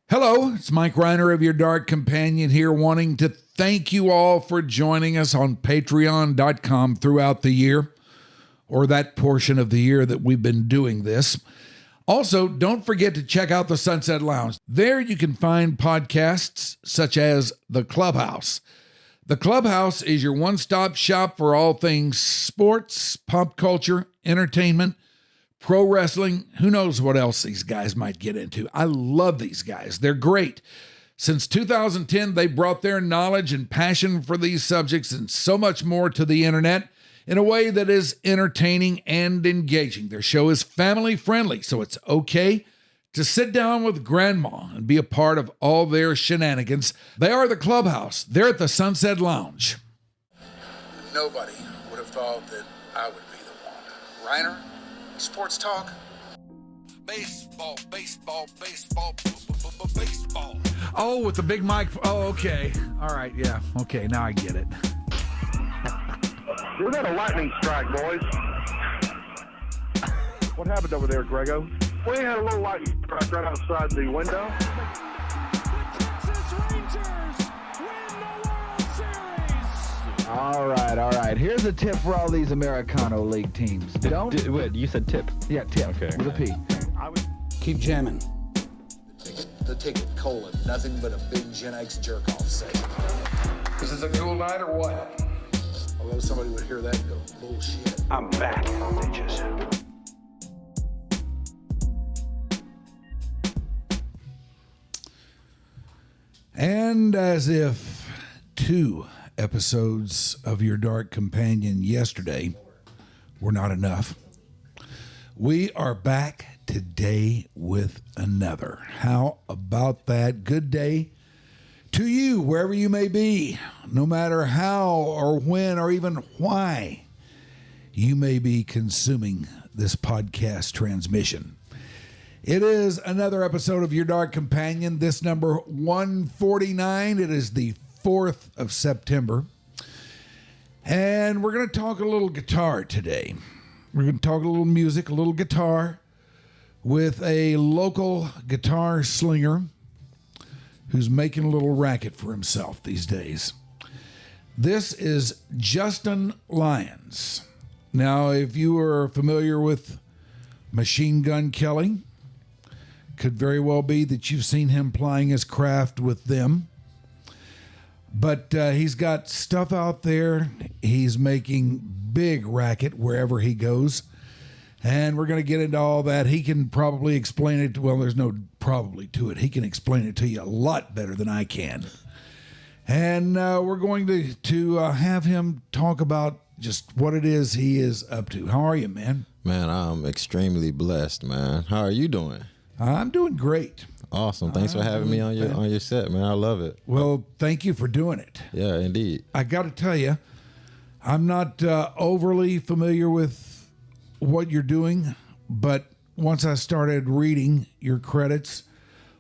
Hello, it's Mike Rhyner of Your Dark Companion here, wanting to thank you all for joining us on patreon.com throughout the year, or that portion of the year that we've been doing this. Also, don't forget to check out the Sunset Lounge. There you can find podcasts such as The Clubhouse. The Clubhouse is your one-stop shop for all things sports, pop culture, entertainment, pro wrestling. Who knows what else these guys might get into. I love these guys. They're great. Since 2010, they brought their knowledge and passion for these subjects and so much more to the internet in a way that is entertaining and engaging. Their show is family friendly, so it's okay to sit down with grandma and be a part of all their shenanigans. They are the Clubhouse. They're at the Sunset Lounge. Nobody would have thought that I would be the one. Rhyner, sports talk. Baseball, baseball, baseball, baseball. Oh, with the big mic. Oh, okay. All right, yeah. Okay, now I get it. We had a lightning strike, boys. What happened over there, Grego? We had a little lightning strike right outside the window. The Texas Rangers win the World Series. All right. Here's a tip for all these Americano League teams. Wait, you said tip? Yeah, tip. Okay. With a P. Keep jamming. The ticket, colon, nothing but a big Gen X jerk-off set. This is a cool night or what? Although somebody would hear that and go, bullshit. I'm back, bitches. And as if 2 episodes of Your Dark Companion yesterday were not enough, we are back today with another. How about that? Good day to you, wherever you may be, no matter how or when or even why you may be consuming this podcast transmission. It is another episode of Your Dark Companion, this number 149. It is the 4th of September. And we're going to talk a little guitar today. We're going to talk a little music, a little guitar, with a local guitar slinger who's making a little racket for himself these days. This is Justin Lyons. Now, if you are familiar with Machine Gun Kelly, could very well be that you've seen him plying his craft with them. But he's got stuff out there. He's making big racket wherever he goes. And we're going to get into all that. He can probably explain it. Well, there's no probably to it. He can explain it to you a lot better than I can. And we're going to have him talk about just what it is he is up to. How are you, man? Man, I'm extremely blessed, man. How are you doing? I'm doing great. Awesome. Thanks for having me on your set, man. I love it. Well, thank you for doing it. Yeah, indeed. I got to tell you, I'm not overly familiar with what you're doing, but once I started reading your credits,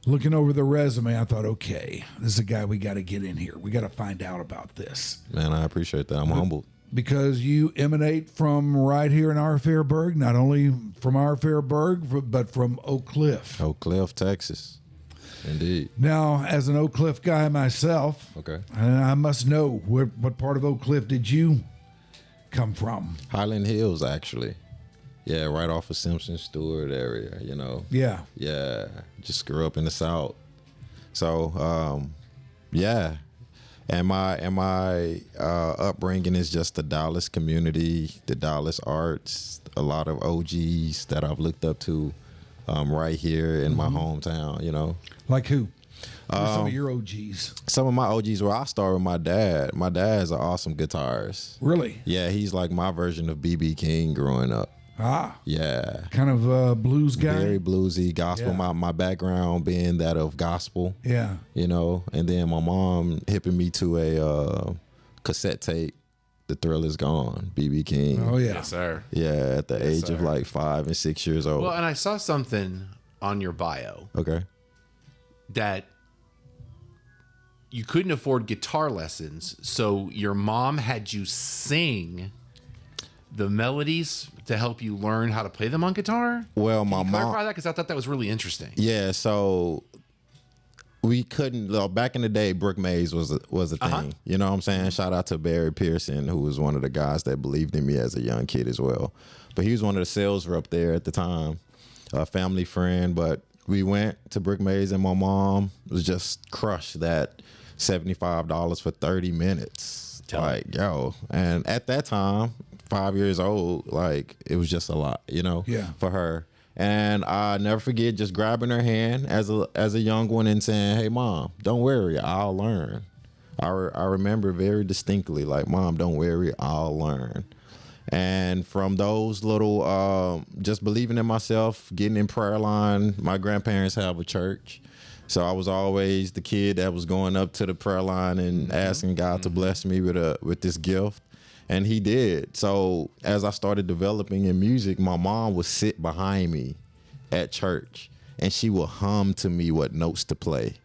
looking over the resume, I thought, okay, this is a guy we got to get in here. We got to find out about this. Man, I appreciate that. I'm humbled. Because you emanate from right here in our Fairburg, not only from our Fairburg, but from Oak Cliff. Oak Cliff, Texas. Indeed. Now, as an Oak Cliff guy myself, Okay. I must know what part of Oak Cliff did you come from? Highland Hills, actually. Yeah, right off of Simpson Stewart area, you know. Yeah. Yeah, just grew up in the South. So, yeah. And my upbringing is just the Dallas community, the Dallas arts, a lot of OGs that I've looked up to right here in my hometown, you know. Like who? Who are some of your OGs? Some of my OGs, well, I started with my dad. My dad's an awesome guitarist. Really? Yeah, he's like my version of B.B. King growing up. Ah. Yeah. Kind of a blues guy? Very bluesy, gospel. Yeah. My background being that of gospel. Yeah. You know, and then my mom hipping me to a cassette tape, The Thrill Is Gone, B.B. King. Oh, yeah. Yes, sir. Yeah, at the age of like 5 and 6 years old. Well, and I saw something on your bio Okay. that you couldn't afford guitar lessons, so your mom had you sing the melodies to help you learn how to play them on guitar? Well, my Can you mom. clarify that? Because I thought that was really interesting. Yeah, so we couldn't. Back in the day, Brooke Mays was a thing. You know what I'm saying? Shout out to Barry Pearson, who was one of the guys that believed in me as a young kid as well. But he was one of the sales rep there at the time, a family friend. But we went to Brooke Mays, and my mom was just crushed that $75 for 30 minutes. Like, yo. And at that time, 5 years old, like, it was just a lot, you know, for her. And I never forget just grabbing her hand as a young one and saying, "Hey, Mom, don't worry, I'll learn." I remember very distinctly, like, "Mom, don't worry, I'll learn." And from those little, just believing in myself, getting in prayer line. My grandparents have a church, so I was always the kid that was going up to the prayer line and asking God to bless me with this gift. And he did. So as I started developing in music, my mom would sit behind me at church, and she would hum to me what notes to play.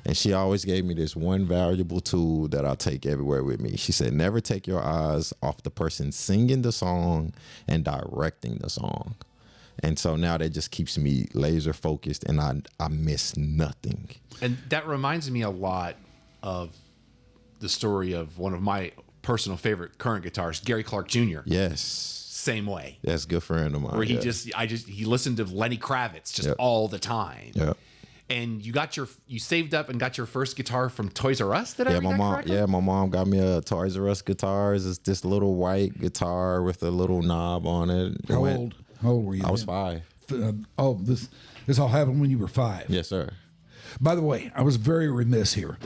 And she always gave me this one valuable tool that I'll take everywhere with me. She said, never take your eyes off the person singing the song and directing the song. And so now that just keeps me laser focused, and I miss nothing. And that reminds me a lot of the story of one of my personal favorite current guitarist, Gary Clark Jr. Yes. Same way. That's a good friend of mine. Where he listened to Lenny Kravitz just all the time. Yeah. And you saved up and got your first guitar from Toys R Us. Did I read that correctly? Yeah, my mom got me a Toys R Us guitar. It's this little white guitar with a little knob on it. How old were you? I was 5. This all happened when you were 5. Yes, sir. By the way, I was very remiss here.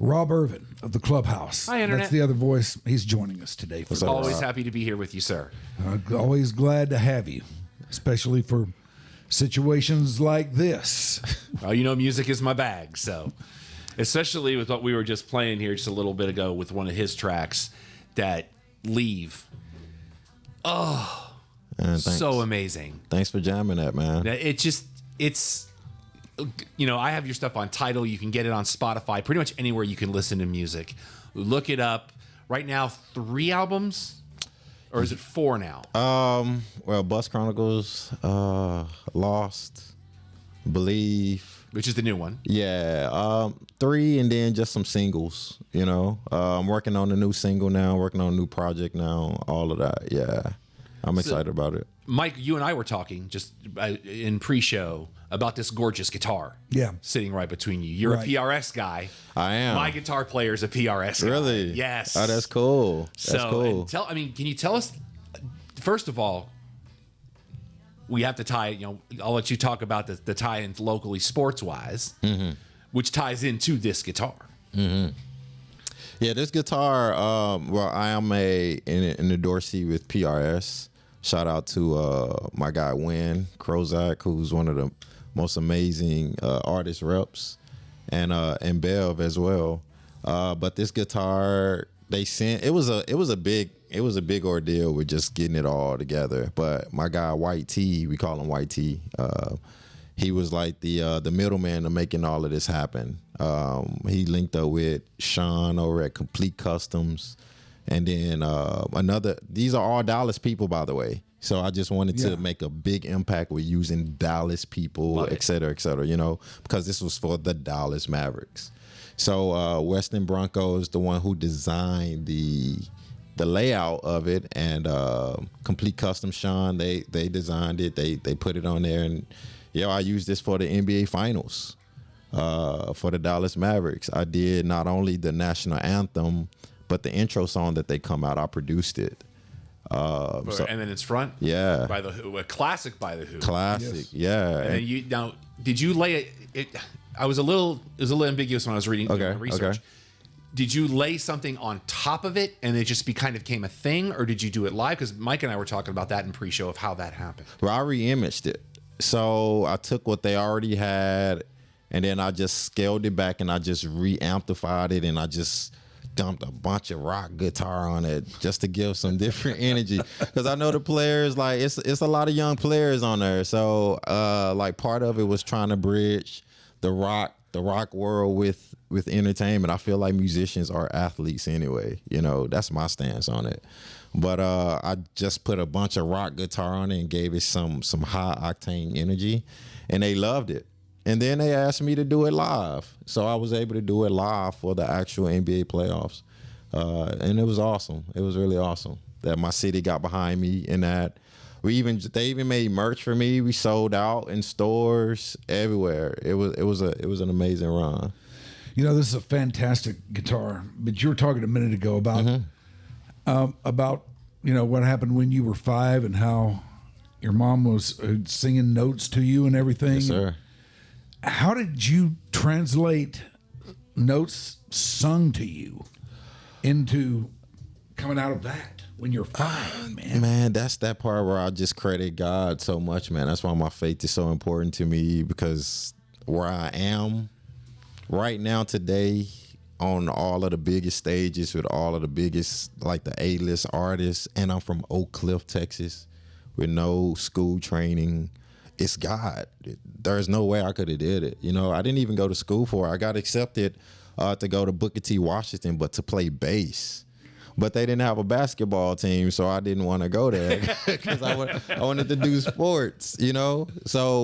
Rob Ervin of the Clubhouse. Hi, Internet. That's the other voice. He's joining us today. Always happy to be here with you, sir. Always glad to have you, especially for situations like this. Well, you know, music is my bag, so especially with what we were just playing here just a little bit ago with one of his tracks, that Leave. Oh, so amazing. Thanks for jamming that, man. It's you know, I have your stuff on Tidal. You can get it on Spotify, pretty much anywhere you can listen to music. Look it up. Right now, 3 albums, or is it 4 now? Well, Bus Chronicles, Lost, Believe, which is the new one. Yeah, 3, and then just some singles. You know, I'm working on a new single now, working on a new project now. All of that. Yeah, I'm excited about it. Mike, you and I were talking just in pre-show about this gorgeous guitar. Yeah. Sitting right between you. You're a PRS guy. I am. My guitar player is a PRS guy. Really? Yes. Oh, that's cool. That's cool. Can you tell us, first of all, we have to tie, you know, I'll let you talk about the tie-ins locally sports-wise, which ties into this guitar. Mm-hmm. Yeah, this guitar, well, I am an endorsee with PRS. Shout out to my guy Wynn Krozak, who's one of the most amazing artist reps, and Bev as well. But this guitar, they sent it was a big ordeal with just getting it all together. But my guy White T, we call him White T, he was like the middleman of making all of this happen. He linked up with Sean over at Complete Customs. And then these are all Dallas people, by the way. So I just wanted to make a big impact with using Dallas people, et cetera, you know, because this was for the Dallas Mavericks. So Weston Bronco is the one who designed the layout of it, and Complete Custom Sean, they designed it, they put it on there, and I used this for the NBA Finals for the Dallas Mavericks. I did not only the national anthem, but the intro song that they come out, I produced it. And then it's front? Yeah. By the Who, a classic by the Who. Classic, yeah. And then did you lay it? It was a little ambiguous when I was reading the research. Okay. Did you lay something on top of it and it just kind of became a thing, or did you do it live? Because Mike and I were talking about that in pre-show of how that happened. Well, I re-imaged it. So I took what they already had, and then I just scaled it back, and I just re-amplified it, and I just dumped a bunch of rock guitar on it just to give some different energy, because I know the players, like, it's a lot of young players on there, so like part of it was trying to bridge the rock world with entertainment. I feel like musicians are athletes anyway, you know, that's my stance on it. But I just put a bunch of rock guitar on it and gave it some high octane energy, and they loved it. And then they asked me to do it live. So I was able to do it live for the actual NBA playoffs. And it was awesome. It was really awesome that my city got behind me in that. They even made merch for me. We sold out in stores everywhere. It was an amazing run. You know, this is a fantastic guitar, but you were talking a minute ago about what happened when you were 5 and how your mom was singing notes to you and everything. Yes, sir. How did you translate notes sung to you into coming out of that when you're 5, man? Man, that's that part where I just credit God so much, man. That's why my faith is so important to me, because where I am right now today, on all of the biggest stages with all of the biggest, like the A-list artists, and I'm from Oak Cliff, Texas, with no school training. It's God. There's no way I could have did it. You know, I didn't even go to school for it. I got accepted to go to Booker T. Washington, but to play bass. But they didn't have a basketball team, so I didn't want to go there because I wanted to do sports, you know? So,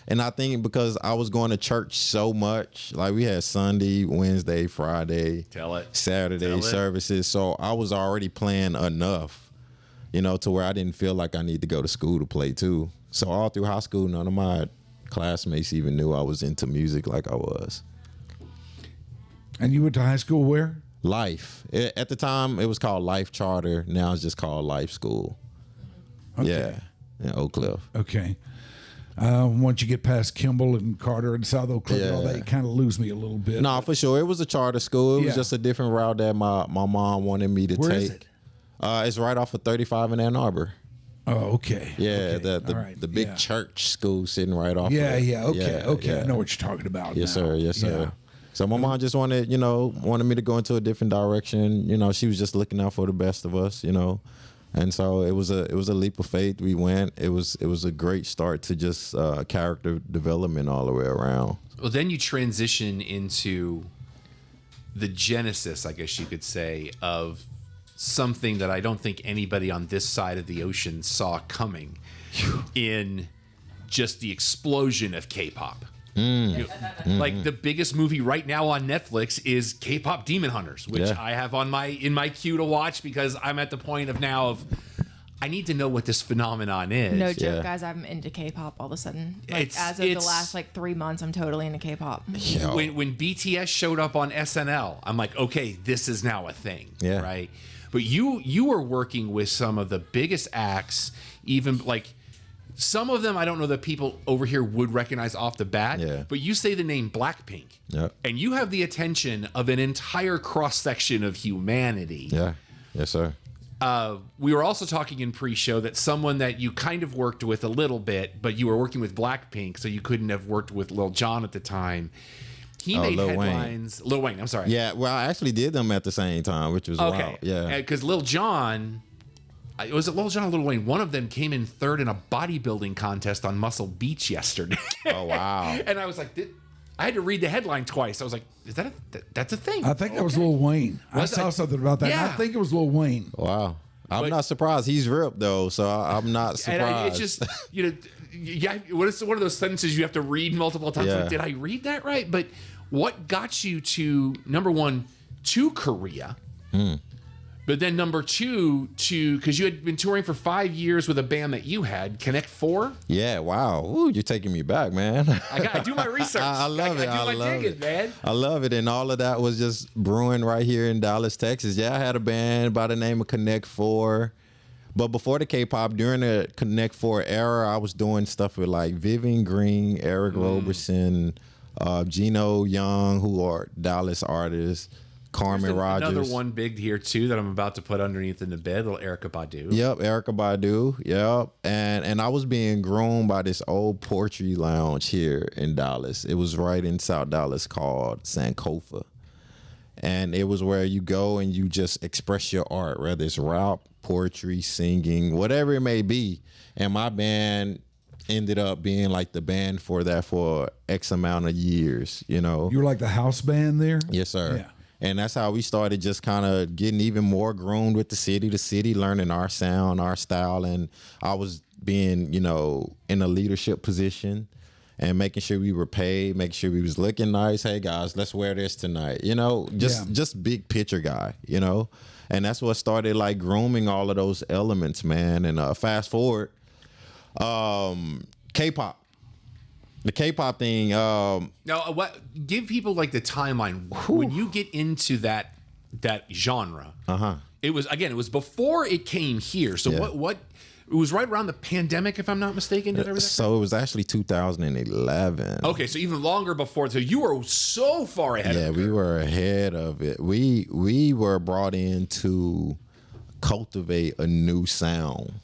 and I think because I was going to church so much, like we had Sunday, Wednesday, Friday, Saturday services, so I was already playing enough, you know, to where I didn't feel like I need to go to school to play too. So all through high school, none of my classmates even knew I was into music like I was. And you went to high school where? Life. At the time, it was called Life Charter. Now it's just called Life School. Okay. Yeah, in Oak Cliff. Okay. Once you get past Kimball and Carter and South Oak Cliff and all that, you kind of lose me a little bit. No, for sure. It was a charter school. It was just a different route that my mom wanted me to take. Where is it? It's right off of 35 in Ann Arbor. Oh, okay. Yeah, okay. the big church school sitting right off. Yeah, of it. Okay. I know what you're talking about. Yes, now. sir. Yes, sir. Yeah. So my mom just wanted me to go into a different direction. You know, she was just looking out for the best of us, you know. And so it was a leap of faith. We went. It was a great start to just character development all the way around. Well, then you transition into the genesis, I guess you could say, of something that I don't think anybody on this side of the ocean saw coming in just the explosion of K-pop. Like the biggest movie right now on Netflix is K-pop Demon Hunters, which I have in my queue to watch because I'm at the point of I need to know what this phenomenon is. No joke, guys. I'm into K-pop all of a sudden. As of the last 3 months, I'm totally into K-pop. When BTS showed up on SNL, I'm like, okay, this is now a thing, right? But you were working with some of the biggest acts, even like. Some of them I don't know that people over here would recognize off the bat, but you say the name Blackpink, and you have the attention of an entire cross-section of humanity. Yeah, yes, sir. We were also talking in pre-show that someone that you kind of worked with a little bit, but you were working with Blackpink, so you couldn't have worked with Lil Jon at the time. He made Lil headlines. Lil Wayne, I'm sorry. Yeah, well, I actually did them at the same time, which was wild. Yeah, because Lil Jon... Was it Lil Jon or Lil Wayne? One of them came in third in a bodybuilding contest on Muscle Beach yesterday. Oh, wow. And I was like, I had to read the headline twice. I was like, is that that's a thing? I think that was Lil Wayne. I saw something about that. Yeah. I think it was Lil Wayne. Wow. I'm not surprised. He's ripped, though, so I'm not surprised. And it's just, what is one of those sentences you have to read multiple times? Yeah. Like, did I read that right? But what got you to, number one, to Korea? But then number two, because you had been touring for 5 years with a band that you had, Connect 4? Yeah, wow. Ooh, you're taking me back, man. I do my research. I love it. I do my digging, man. I love it. And all of that was just brewing right here in Dallas, Texas. Yeah, I had a band by the name of Connect 4. But before the K-pop, during the Connect 4 era, I was doing stuff with like Vivian Green, Eric Roberson, Gino Young, who are Dallas artists. Carmen Rogers. Another one big here too that I'm about to put underneath in the bed, little Erykah Badu. Yep, Erykah Badu. Yep, and I was being groomed by this old poetry lounge here in Dallas. It was right in South Dallas called Sankofa, and it was where you go and you just express your art, whether it's rap, poetry, singing, whatever it may be. And my band ended up being like the band for that for X amount of years. You know, you were like the house band there. Yes, sir. Yeah. And that's how we started just kind of getting even more groomed with the city to city, learning our sound, our style. And I was being, in a leadership position. and making sure we were paid, making sure we was looking nice. Hey guys, let's wear this tonight. You know, just big picture guy, you know? And that's what started like grooming all of those elements, man. And fast forward, K-pop. The K-pop thing. Now, what? Give people like the timeline when you get into that genre. It was before it came here. So what? It was right around the pandemic, if I'm not mistaken. So it was actually 2011. Okay, so even longer before. So you were so far ahead. Yeah, we were ahead of it. We were brought in to cultivate a new sound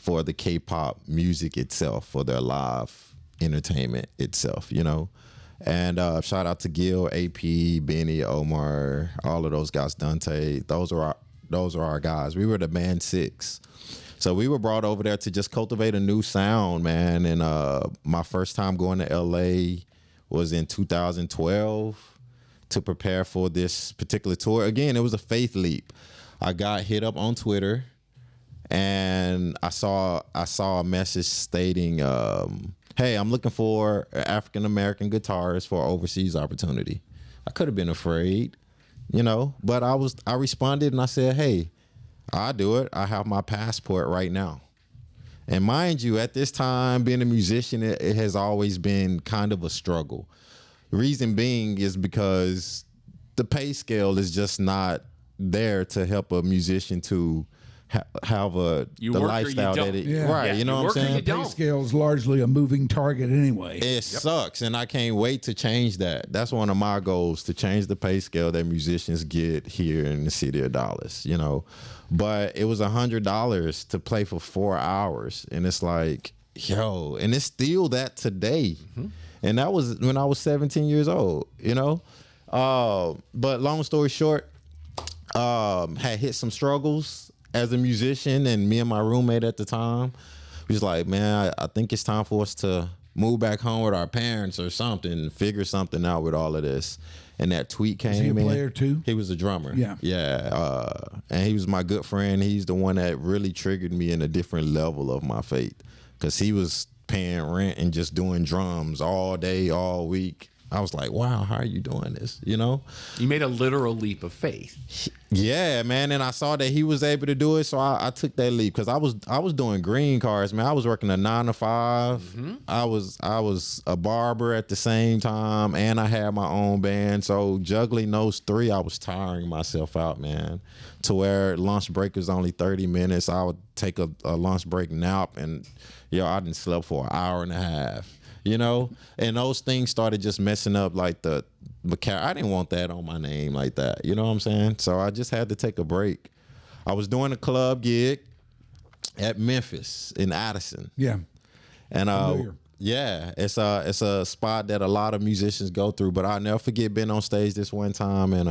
for the K-pop music itself, for their live entertainment itself, you know. And shout out to Gil, AP, Benny, Omar, all of those guys, Dante. Those are our guys. We were the band 6. So we were brought over there to just cultivate a new sound, man. And my first time going to LA was in 2012 to prepare for this particular tour. Again, it was a faith leap. I got hit up on Twitter, and I saw a message stating, hey, I'm looking for an African-American guitarist for an overseas opportunity. I could have been afraid, you know, but I responded and I said, hey, I'll do it. I have my passport right now. And mind you, at this time, being a musician, it has always been kind of a struggle. The reason being is because the pay scale is just not there to help a musician to have the lifestyle that it right. You know what I'm saying? The pay scale is largely a moving target anyway. It sucks, and I can't wait to change that. That's one of my goals, to change the pay scale that musicians get here in the city of Dallas. You know, but it was $100 to play for 4 hours, and it's like, yo, and it's still that today. And that was when I was 17 years old. You know, but long story short, had hit some struggles as a musician, and me and my roommate at the time, we was like, man, I think it's time for us to move back home with our parents or something, figure something out with all of this. And that tweet came in. Was he a player too? He was a drummer. Yeah. And he was my good friend. He's the one that really triggered me in a different level of my faith, because he was paying rent and just doing drums all day, all week. I was like, wow, how are you doing this? You know? You made a literal leap of faith. Yeah, man. And I saw that he was able to do it, so I took that leap, because I was doing green cards, man. I was working a 9 to 5. I was a barber at the same time, and I had my own band. So juggling those 3, I was tiring myself out, man. To where lunch break was only 30 minutes. I would take a lunch break nap, and I didn't sleep for an hour and a half. You know, and those things started just messing up like I didn't want that on my name like that. You know what I'm saying? So I just had to take a break. I was doing a club gig at Memphis in Addison. Yeah. And it's a spot that a lot of musicians go through, but I'll never forget being on stage this one time, and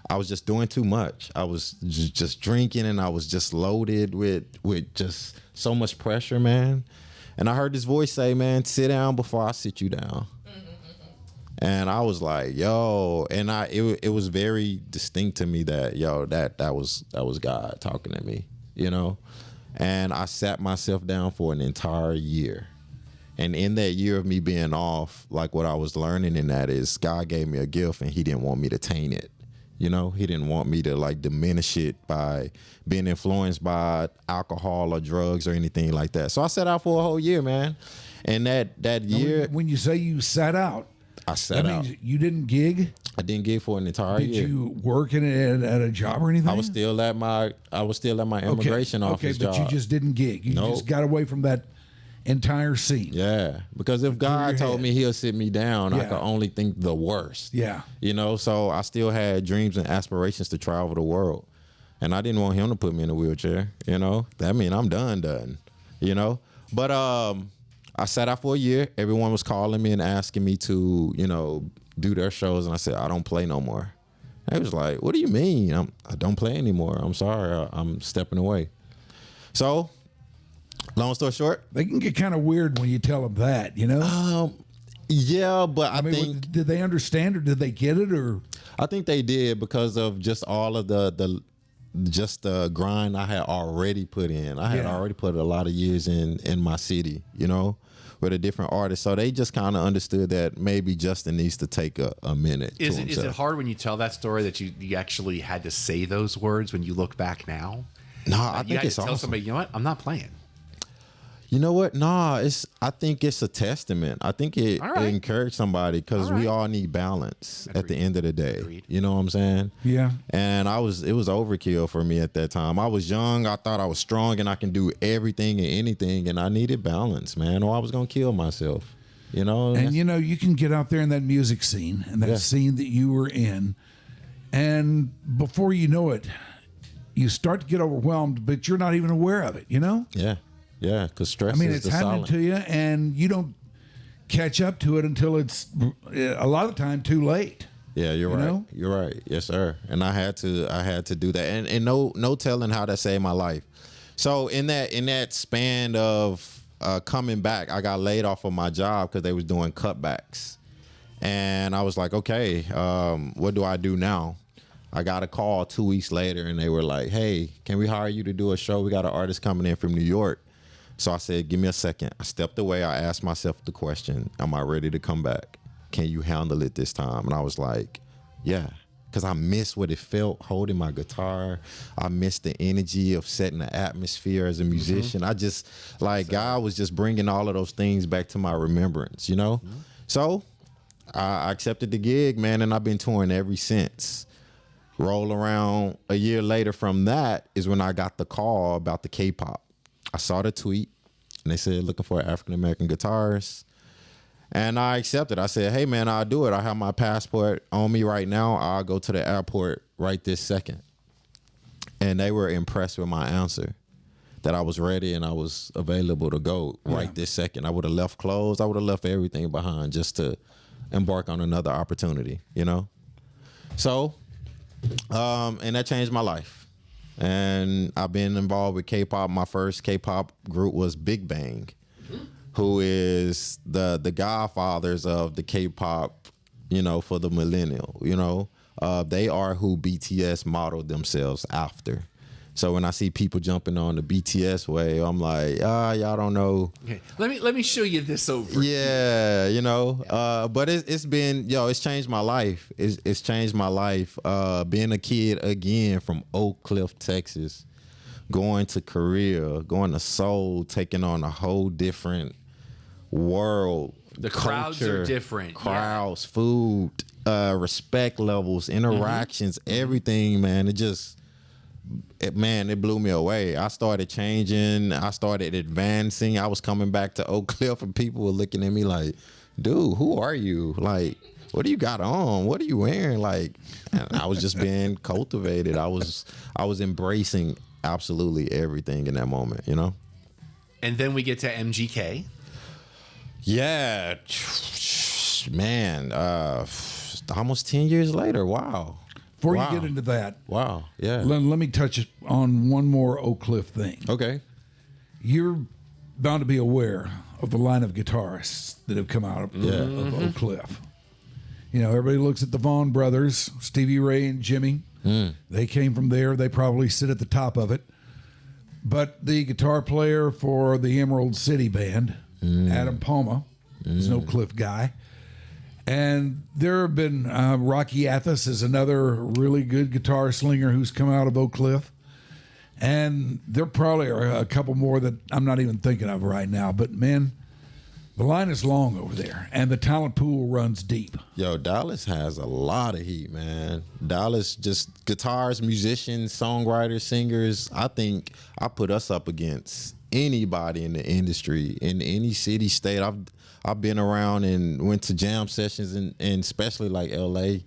I was just doing too much. I was just drinking, and I was just loaded with just so much pressure, man. And I heard this voice say, man, sit down before I sit you down. And I was like, yo, and it was very distinct to me that, yo, that was God talking to me, you know? And I sat myself down for an entire year. And in that year of me being off, like what I was learning in that is God gave me a gift, and he didn't want me to taint it. You know, he didn't want me to like diminish it by being influenced by alcohol or drugs or anything like that. So I sat out for a whole year, man. And that year, when you say you sat out, I sat out. Means you didn't gig? I didn't gig for an entire year. Did you work at a job or anything? I was still at my immigration office job. Okay, but you just didn't gig. You just got away from that entire scene. Yeah, because if God told me he'll sit me down, I could only think the worst. Yeah. You know, so I still had dreams and aspirations to travel the world. And I didn't want him to put me in a wheelchair, you know. That means I'm done, you know. But I sat out for a year. Everyone was calling me and asking me to, you know, do their shows. And I said, I don't play no more. They was like, what do you mean? I don't play anymore. I'm sorry. I'm stepping away. So, long story short, they can get kind of weird when you tell them that, you know? Yeah, but I think... Did they understand, or did they get it, or... I think they did, because of just all of the grind I had already put in. I had already put a lot of years in my city, you know, with a different artist. So they just kind of understood that maybe Justin needs to take a minute. Is it hard when you tell that story that you actually had to say those words when you look back now? No, I think it's tell awesome. somebody, you know what, I'm not playing. You know what? Nah, I think it's a testament. I think it encouraged somebody because we all need balance at the end of the day. Agreed. You know what I'm saying? Yeah. And it was overkill for me at that time. I was young. I thought I was strong and I can do everything and anything, and I needed balance, man, or I was gonna kill myself. You know? And you can get out there in that music scene and that scene that you were in, and before you know it, you start to get overwhelmed, but you're not even aware of it. You know? Yeah. Yeah, because stress. It's happening to you, and you don't catch up to it until it's a lot of the time too late. Yeah, you're right. You're right. Yes, sir. And I had to do that, and no telling how that saved my life. So in that span of coming back, I got laid off of my job because they was doing cutbacks, and I was like, okay, what do I do now? I got a call 2 weeks later, and they were like, hey, can we hire you to do a show? We got an artist coming in from New York. So I said, give me a second. I stepped away. I asked myself the question, am I ready to come back? Can you handle it this time? And I was like, yeah, because I miss what it felt holding my guitar. I miss the energy of setting the atmosphere as a musician. I just, God was just bringing all of those things back to my remembrance, you know? So I accepted the gig, man, and I've been touring ever since. Roll around a year later from that is when I got the call about the K-pop. I saw the tweet, and they said, looking for an African-American guitarist. And I accepted. I said, hey, man, I'll do it. I have my passport on me right now. I'll go to the airport right this second. And they were impressed with my answer, that I was ready and I was available to go right this second. I would have left clothes. I would have left everything behind just to embark on another opportunity, you know? So, and that changed my life. And I've been involved with K-pop. My first K-pop group was Big Bang, who is the godfathers of the K-pop, for the millennial, They are who BTS modeled themselves after. So when I see people jumping on the BTS wave, I'm like, y'all don't know. Okay. Let me show you this over. Yeah, but it's been, it's changed my life. It's changed my life. Being a kid again from Oak Cliff, Texas, going to Korea, going to Seoul, taking on a whole different world. The crowds culture, are different. Crowds, food, respect levels, interactions, everything, man. It blew me away. I started changing. I started advancing. I was coming back to Oak Cliff, and people were looking at me like, dude, who are you? Like, what do you got on? What are you wearing? Like, and I was just being cultivated. I was embracing absolutely everything in that moment, And then we get to MGK. Yeah, man, almost 10 years later. Wow. Before you get into that, yeah. Let me touch on one more Oak Cliff thing. Okay. You're bound to be aware of the line of guitarists that have come out of Oak Cliff. Everybody looks at the Vaughn brothers, Stevie Ray and Jimmy. They came from there. They probably sit at the top of it. But the guitar player for the Emerald City Band, Adam Palma, is an Oak Cliff guy. And there have been Rocky Athos is another really good guitar slinger who's come out of Oak Cliff. And there probably are a couple more that I'm not even thinking of right now. But, man, the line is long over there, and the talent pool runs deep. Yo, Dallas has a lot of heat, man. Dallas, just guitars, musicians, songwriters, singers. I think I put us up against anybody in the industry, in any city, state. I've been around and went to jam sessions and especially like LA.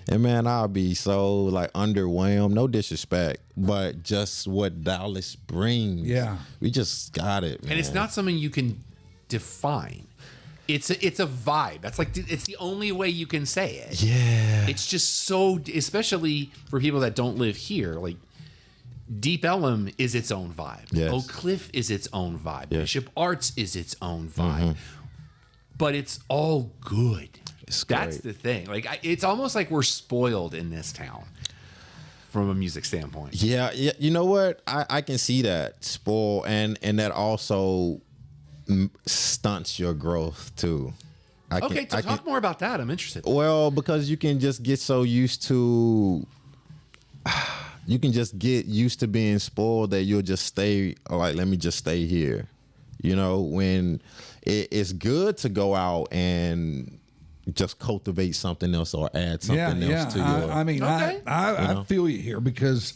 And man, I'll be so like underwhelmed. No disrespect, but just what Dallas brings. Yeah. We just got it, man. And it's not something you can define. It's a vibe. That's like, it's the only way you can say it. Yeah. It's just so, especially for people that don't live here, like Deep Ellum is its own vibe. Yes. Oak Cliff is its own vibe. Yes. Bishop Arts is its own vibe. But it's all good. That's the thing. Like, it's almost like we're spoiled in this town from a music standpoint. Yeah. You know what? I can see that spoil and that also stunts your growth too. Talk more about that. I'm interested. Well, because you can just get so used to. You can just get used to being spoiled that you'll just stay. Like, let me just stay here. You know, when it's good to go out and just cultivate something else or add something else to your. I feel you here because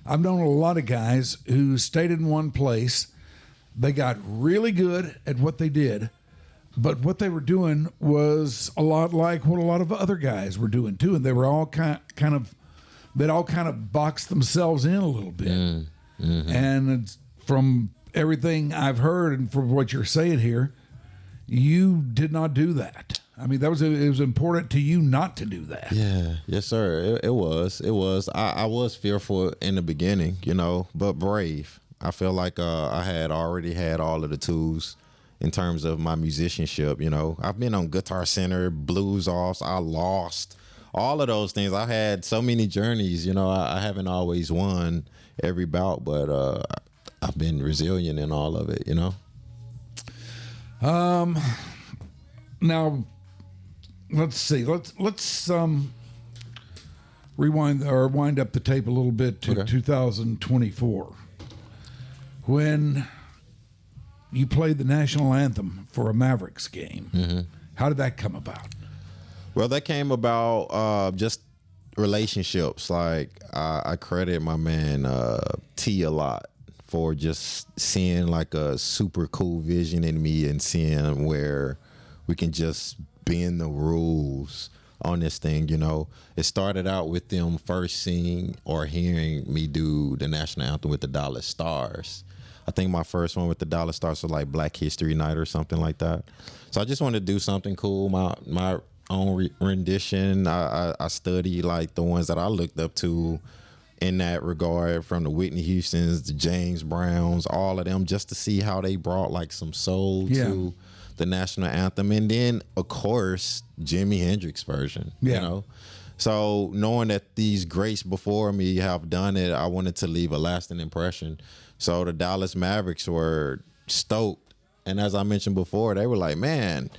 I've known a lot of guys who stayed in one place. They got really good at what they did, but what they were doing was a lot like what a lot of other guys were doing too, and they were all they'd all kind of boxed themselves in a little bit. Mm-hmm. And it's, from everything I've heard and from what you're saying here, you did not do that. I mean, it was important to you not to do that. Yeah, yes, sir. It was. I was fearful in the beginning, you know, but brave. I feel like I had already had all of the tools in terms of my musicianship. You know, I've been on Guitar Center, blues offs. I lost all of those things. I had so many journeys. You know, I haven't always won every bout, but I've been resilient in all of it. You know. Now, let's see. Let's rewind or wind up the tape a little bit to 2024, when you played the national anthem for a Mavericks game. Mm-hmm. How did that come about? Well, that came about just relationships. Like I credit my man T a lot for just seeing like a super cool vision in me and seeing where we can just bend the rules on this thing. You know, it started out with them first seeing or hearing me do the national anthem with the Dallas Stars. I think my first one with the Dallas Stars was like Black History Night or something like that. So I just wanted to do something cool. My own rendition. I studied like the ones that I looked up to in that regard, from the Whitney Houstons, the James Browns, all of them, just to see how they brought like some soul to the national anthem. And then, of course, Jimi Hendrix version, you know? So knowing that these greats before me have done it, I wanted to leave a lasting impression. So the Dallas Mavericks were stoked. And as I mentioned before, they were like, man,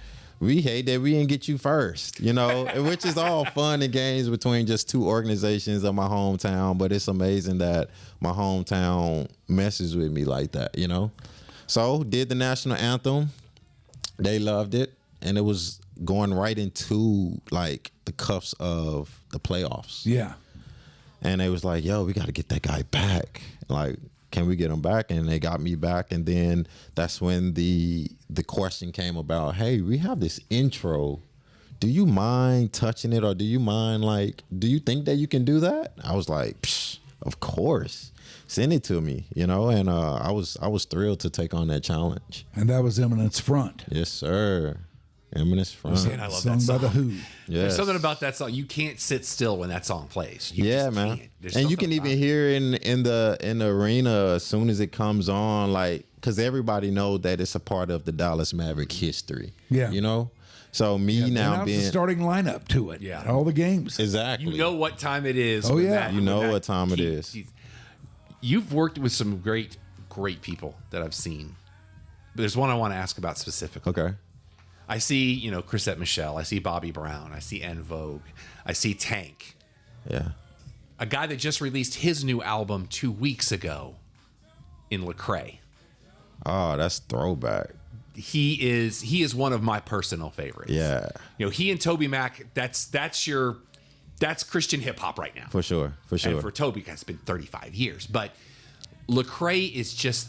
we hate that we didn't get you first, you know, which is all fun and games between just two organizations of my hometown. But it's amazing that my hometown messes with me like that, you know. So did the national anthem. They loved it. And it was going right into like the cuffs of the playoffs. Yeah. And they was like, yo, we got to get that guy back. Like, can we get him back? And they got me back. And then that's when the question came about, hey, we have this intro. Do you mind touching it? Or do you mind, like, do you think that you can do that? I was like, psh, of course. Send it to me, you know? And I was thrilled to take on that challenge. And that was Eminence Front. Yes, sir. Eminence Front. Man, I love that song. By The Who. Yes. There's something about that song. You can't sit still when that song plays. You yeah, just man. Can't. And you can even hear in the arena as soon as it comes on, like, because everybody knows that it's a part of the Dallas Maverick history. Yeah. You know? So me now being the starting lineup to it. Yeah. All the games. Exactly. You know what time it is. Oh, yeah. You know what time it is. You've worked with some great people that I've seen. But there's one I want to ask about specifically. Okay. I see, you know, Chrisette Michele. I see Bobby Brown. I see En Vogue. I see Tank. Yeah. A guy that just released his new album 2 weeks ago in Lecrae. Oh, that's throwback. He is one of my personal favorites. Yeah. You know, he and Toby Mac, that's Christian hip hop right now. For sure. And for Toby, it's been 35 years. But Lecrae is just,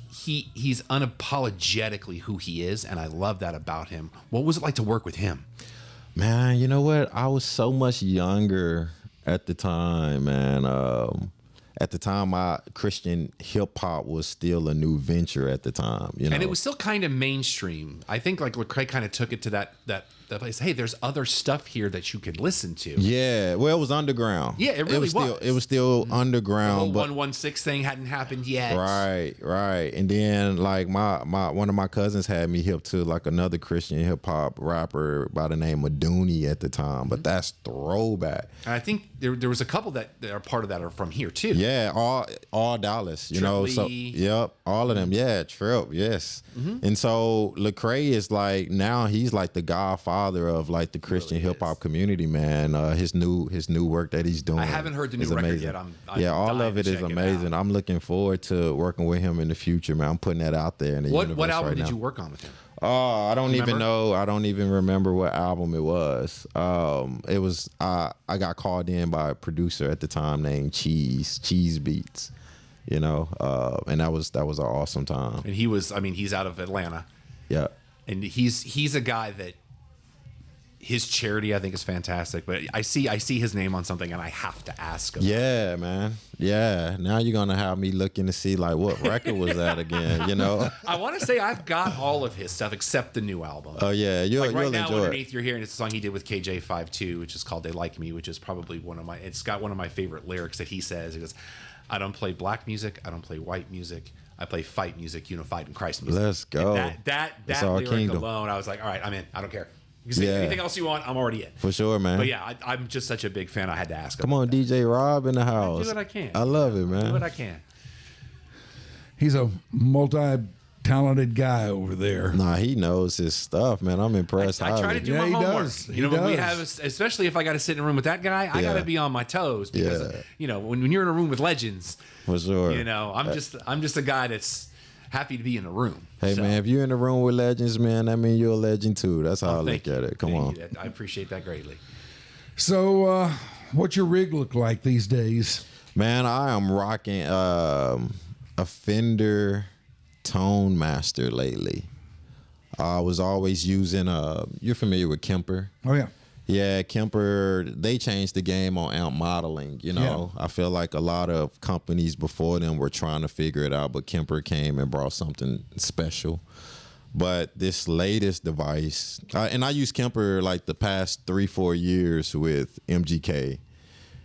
he's unapologetically who he is, and I love that about him. What was it like to work with him? Man, you know what? I was so much younger at the time, man. At the time, my Christian hip hop was still a new venture at the time, you know. And it was still kind of mainstream. I think like Lecrae kind of took it to that the place, hey, there's other stuff here that you can listen to. Yeah, well, it was underground. Yeah, it really was. It was still underground. The whole but 116 thing hadn't happened yet. Right. And then like my one of my cousins had me hip to like another Christian hip hop rapper by the name of Dooney at the time. But that's throwback. And I think there was a couple that are part of that are from here too. Yeah, all Dallas, you know. So yep, all of them. Yeah, Trip, yes. And so Lecrae is like, now he's like the godfather of like the Christian hip hop community, man. His new work that he's doing. I haven't heard the new record amazing. yet. I'm all of it is amazing. I'm looking forward to working with him in the future, man. I'm putting that out there in the universe. What album right did now. you work on with him? I don't even know. I don't even remember what album it was. It was I got called in by a producer at the time named Cheese Beats, you know, and that was an awesome time. And he's out of Atlanta. Yeah. And he's a guy that his charity I think is fantastic, but I see his name on something and I have to ask him. Yeah, man. Yeah. Now you're gonna have me looking to see like what record was that again, you know? I want to say I've got all of his stuff except the new album. Oh yeah, you'll right now enjoy underneath it. you're hearing it's a song he did with KJ52, which is called They Like Me, which is probably it's got one of my favorite lyrics that he says. He goes, I don't play black music, I don't play white music, I play fight music, unified in Christ music. Let's go. And that lyric kingdom. alone, I was like, all right, I'm in. I don't care. You can say anything else you want, I'm already in. For sure, man. But yeah, I'm just such a big fan. I had to ask him. Come on, DJ Rob in the house. I do what I can. I love it, man. Do what I can. He's a multi-talented guy over there. Nah, he knows his stuff, man. I'm impressed. I try to do my he homework. does. You know, when we have, especially if I got to sit in a room with that guy, I got to be on my toes because you know when you're in a room with legends, for sure. You know, I'm just a guy that's happy to be in a room. Hey, man, if you're in the room with legends, man, that means you're a legend too. That's how I look at it. Come on. I appreciate that greatly. So, what's your rig look like these days? Man, I am rocking a Fender Tone Master lately. I was always using you're familiar with Kemper? Oh yeah. Yeah, Kemper, they changed the game on amp modeling, you know. Yeah. I feel like a lot of companies before them were trying to figure it out, but Kemper came and brought something special. But this latest device, and I use Kemper like the past 3-4 years with MGK.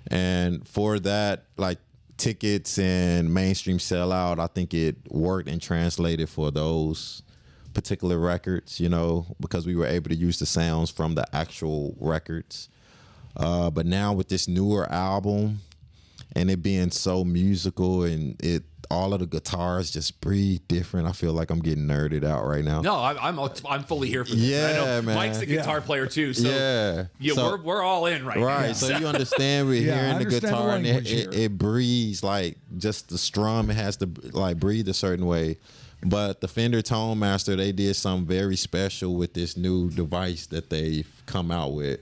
And for that, like tickets and mainstream sellout, I think it worked and translated for those particular records, you know, because we were able to use the sounds from the actual records. But now with this newer album and it being so musical and all of the guitars just breathe different, I feel like I'm getting nerded out right now. No, I'm fully here for this. Yeah, I know man. Mike's a guitar player too, so so, we're all in right now. Right, so you understand we're hearing the guitar and it breathes like just the strum. It has to like breathe a certain way. But the Fender Tone Master, they did something very special with this new device that they've come out with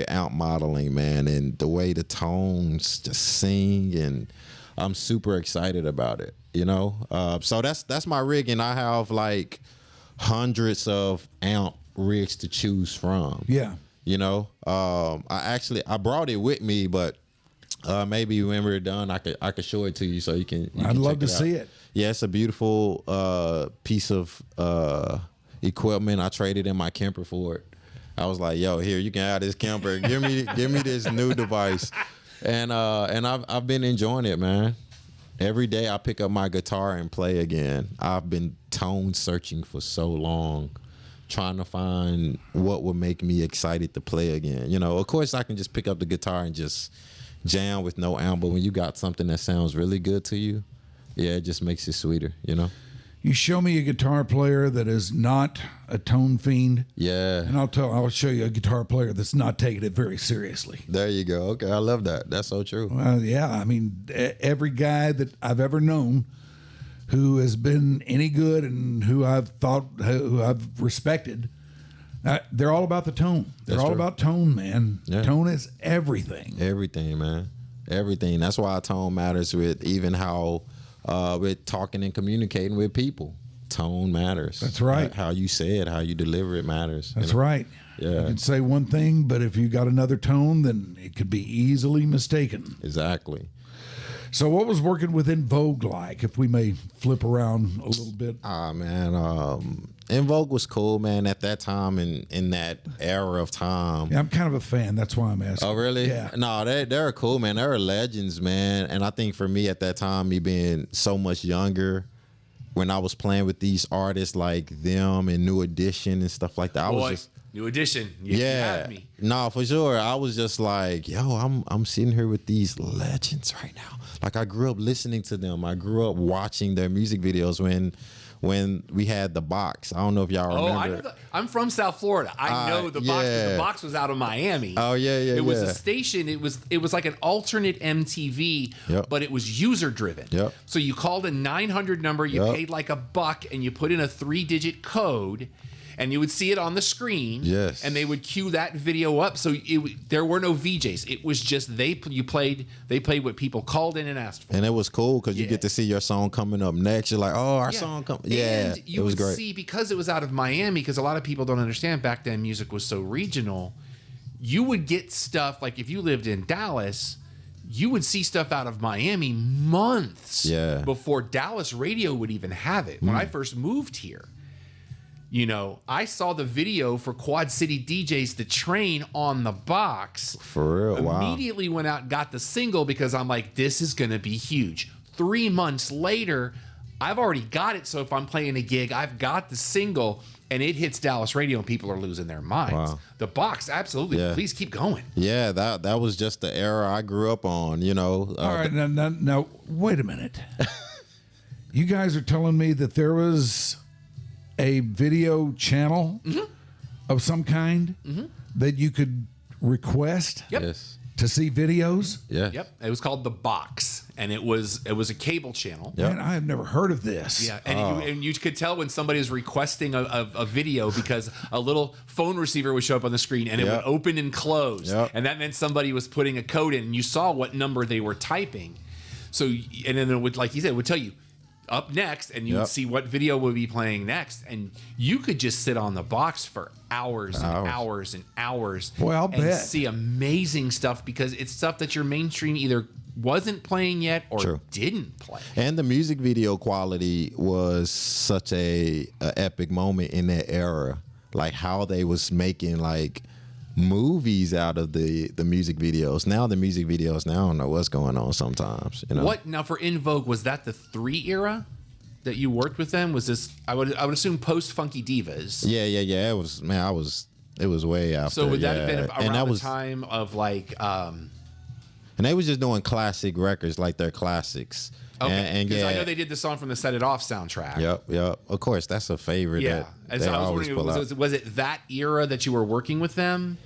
amp modeling, man, and the way the tones just sing, and I'm super excited about it, you know? So that's my rig, and I have like hundreds of amp rigs to choose from. Yeah. You know? I brought it with me, but maybe when we're done, I could show it to you so you can I'd love to see it. Yeah, it's a beautiful piece of equipment. I traded in my Kemper for it. I was like, "Yo, here, you can have this Kemper. Give me this new device." And I've been enjoying it, man. Every day I pick up my guitar and play again. I've been tone searching for so long, trying to find what would make me excited to play again. You know, of course I can just pick up the guitar and just jam with no amp, but when you got something that sounds really good to you, yeah, it just makes it sweeter, you know? You show me a guitar player that is not a tone fiend. Yeah. And I'll show you a guitar player that's not taking it very seriously. There you go. Okay, I love that. That's so true. Yeah, I mean, every guy that I've ever known who has been any good and who I've respected, they're all about the tone. They're all about tone, man. Yeah. Tone is everything. Everything, man. Everything. That's why tone matters with even how with talking and communicating with people. Tone matters. That's right. How you say it, how you deliver it matters. That's right. Yeah. You can say one thing, but if you got another tone, then it could be easily mistaken. Exactly. So what was working with In Vogue like, if we may flip around a little bit? Man, In Vogue was cool, man, at that time and in that era of time. Yeah, I'm kind of a fan. That's why I'm asking. Oh, really? Yeah. No, they're cool, man. They're legends, man. And I think for me at that time, me being so much younger, when I was playing with these artists like them and New Edition and stuff like that, I was just... New Edition. You have me. No, for sure. I was just like, yo, I'm sitting here with these legends right now. Like, I grew up listening to them. I grew up watching their music videos when we had the box. I don't know if y'all remember. I'm from South Florida. I know the box. Yeah. The box was out of Miami. Oh yeah. It was a station. It was like an alternate MTV, but it was user driven. Yep. So you called a 900 number. You paid like $1, and you put in a 3-digit code. And you would see it on the screen. Yes. And they would cue that video up. So there were no VJs. It was just they played what people called in and asked for. And it was cool because you get to see your song coming up next. You're like, oh, our song coming. Yeah. And you would see, because it was out of Miami, because a lot of people don't understand back then music was so regional, you would get stuff like if you lived in Dallas, you would see stuff out of Miami months before Dallas radio would even have it. When I first moved here, you know, I saw the video for Quad City DJs The Train on the box. For real, wow. Immediately went out and got the single because I'm like, this is going to be huge. 3 months later, I've already got it. So if I'm playing a gig, I've got the single and it hits Dallas radio and people are losing their minds. Wow. The box, absolutely. Yeah. Please keep going. Yeah, that was just the era I grew up on, you know. All right, now, wait a minute. You guys are telling me that there was a video channel of some kind that you could request to see videos? Yeah. Yep. It was called The Box, and it was a cable channel. Yep. Man, I have never heard of this. Yeah, and you could tell when somebody was requesting a video because a little phone receiver would show up on the screen, and it would open and close, and that meant somebody was putting a code in, and you saw what number they were typing. So, and then it would, like you said, it would tell you up next, and you would see what video would be playing next, and you could just sit on the box for hours and hours and hours. Boy, I'll bet. See amazing stuff because it's stuff that your mainstream either wasn't playing yet or didn't play. And the music video quality was such a epic moment in that era, like how they was making like movies out of the music videos. Now the music videos, now I don't know what's going on sometimes. You know? What now for In Vogue, was that the 3 era that you worked with them? Was this I would assume post Funky Divas? Yeah. It was, man, it was way after. So would that have been and around that the time of like and they was just doing classic records, like their classics. Okay, and because I know they did the song from the Set It Off soundtrack. Yep. Of course, that's a favorite. Yeah, and so I was wondering, was it that era that you were working with them?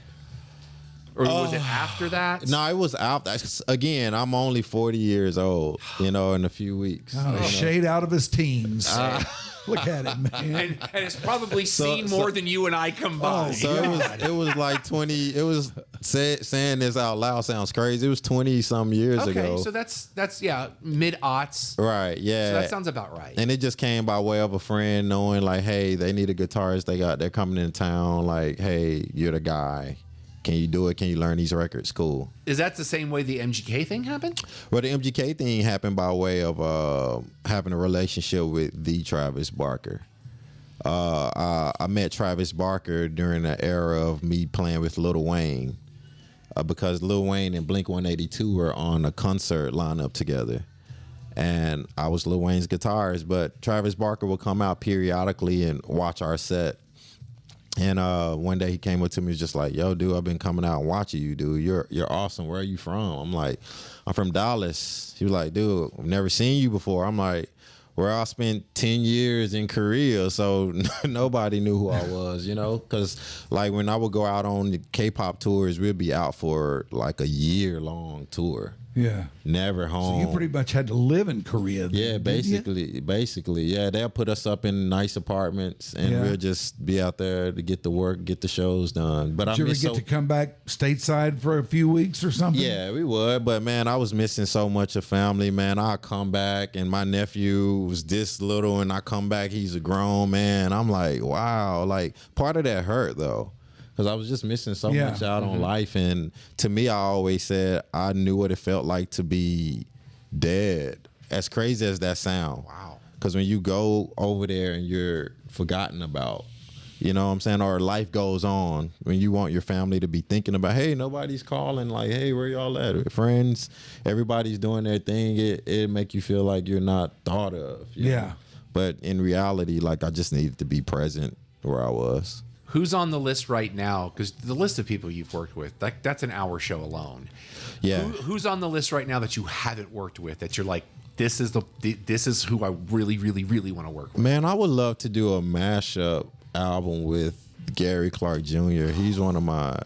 Or was it after that? No, it was after. Again, I'm only 40 years old, you know, in a few weeks. Shade out of his teens. Look at him, man. And it's probably seen more than you and I combined. So it was like 20. It was saying this out loud sounds crazy. It was 20-some years ago. Okay, so that's mid-aughts. Right, yeah. So that sounds about right. And it just came by way of a friend knowing like, hey, they need a guitarist. They're coming in town. Like, hey, you're the guy. Can you do it? Can you learn these records? Cool. Is that the same way the MGK thing happened? Well, the MGK thing happened by way of having a relationship with the Travis Barker. I met Travis Barker during the era of me playing with Lil Wayne because Lil Wayne and Blink-182 were on a concert lineup together. And I was Lil Wayne's guitarist, but Travis Barker would come out periodically and watch our set. And one day he came up to me, was just like, "Yo, dude, I've been coming out and watching you, dude. You're awesome. Where are you from?" I'm like, "I'm from Dallas." He was like, "Dude, I've never seen you before." I'm like, "Well, I spent 10 years in Korea, so nobody knew who I was, you know? Because like when I would go out on the K-pop tours, we'd be out for like a year-long tour." Yeah. Never home. So you pretty much had to live in Korea. Yeah, basically. Yeah, they'll put us up in nice apartments and we'll just be out there to get the work, get the shows done. But Did you ever get to come back stateside for a few weeks or something? Yeah, we would. But man, I was missing so much of family, man. I come back and my nephew was this little and I come back, he's a grown man. I'm like, wow. Like part of that hurt though. Because I was just missing so much out on life. And to me, I always said I knew what it felt like to be dead. As crazy as that sound. Wow. Because when you go over there and you're forgotten about, you know what I'm saying, or life goes on, when you want your family to be thinking about, hey, nobody's calling, like, hey, where y'all at? Friends, everybody's doing their thing. It make you feel like you're not thought of. You know? But in reality, like, I just needed to be present where I was. Who's on the list right now? Because the list of people you've worked with, that's an hour show alone. Yeah. Who's on the list right now that you haven't worked with that you're like, this is who I really, really, really want to work with? Man, I would love to do a mashup album with Gary Clark Jr. He's one of my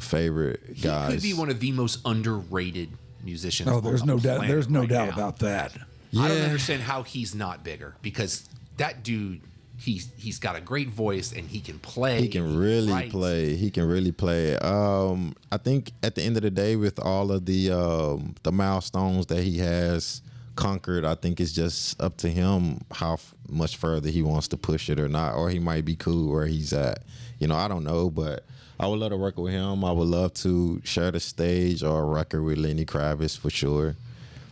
favorite guys. He could be one of the most underrated musicians. Oh, there's no doubt. There's no doubt now. about that. I don't understand how he's not bigger, because that dude, he's got a great voice and he can play. He can really play. He can really play. I think at the end of the day, with all of the milestones that he has conquered, I think it's just up to him how much further he wants to push it or not, or he might be cool where he's at. You know, I don't know, but I would love to work with him. I would love to share the stage or a record with Lenny Kravitz for sure.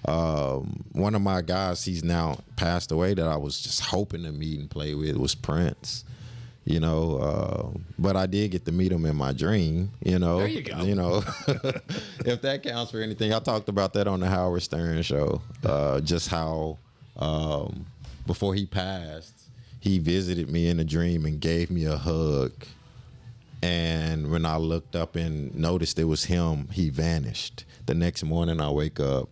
One of my guys, he's now passed away, that I was just hoping to meet and play with was Prince. You know, but I did get to meet him in my dream, you know. There you go. You know, if that counts for anything. I talked about that on the Howard Stern show, just how before he passed, he visited me in a dream and gave me a hug. And when I looked up and noticed it was him, he vanished. The next morning I wake up,